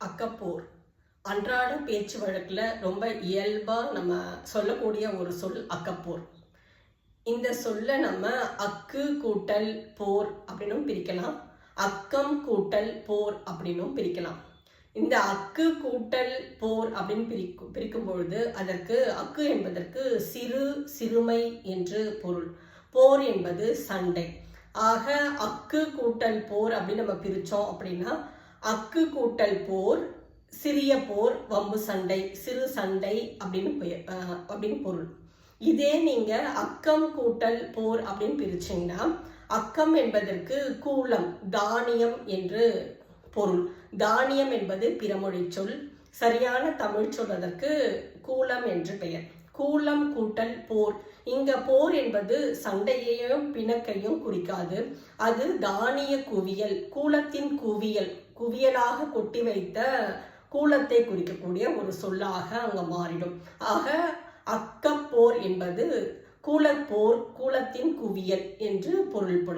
அக்கப்போர் அன்றாட பேச்சு வழக்கில் ரொம்ப இயல்பாக நம்ம சொல்லக்கூடிய ஒரு சொல் அக்கப்போர். இந்த சொல்ல நம்ம அக்கு கூட்டல் போர் அப்படின்னும் பிரிக்கலாம், அக்கம் கூட்டல் போர் அப்படின்னும் பிரிக்கலாம். இந்த அக்கு கூட்டல் போர் அப்படின்னு பிரிக்கும் பொழுது அதற்கு அக்கு என்பதற்கு சிறு சிறுமை என்று பொருள், போர் என்பது சண்டை. ஆக அக்கு கூட்டல் போர் அப்படின்னு நம்ம பிரித்தோம் அப்படின்னா அக்கு கூட்டல் போர், சிறிய போர், வம்பு சண்டை, சிறு சண்டை அப்படின்னு பொருள். இதே நீங்க அக்கம் கூட்டல் போர் அப்படின்னு பிரிச்சீங்கன்னா அக்கம் என்பதற்கு கூலம், தானியம் என்று பொருள். தானியம் என்பது பிறமொழி சொல், சரியான தமிழ் சொல் அதற்கு கூலம் என்று பெயர். கூலம் கூட்டல் போர். இங்க போர் என்பது சண்டையையும் பிணக்கையும் குறிக்காது, அது தானிய குவியல், கூலத்தின் குவியல், குவியலாக கொட்டி வைத்த கூலத்தை குறிக்கக்கூடிய ஒரு சொல்லாக அங்க மாறிடும். ஆக அக்கப்போர் என்பது கூலப்போர், கூலத்தின் குவியல் என்று பொருள்படும்.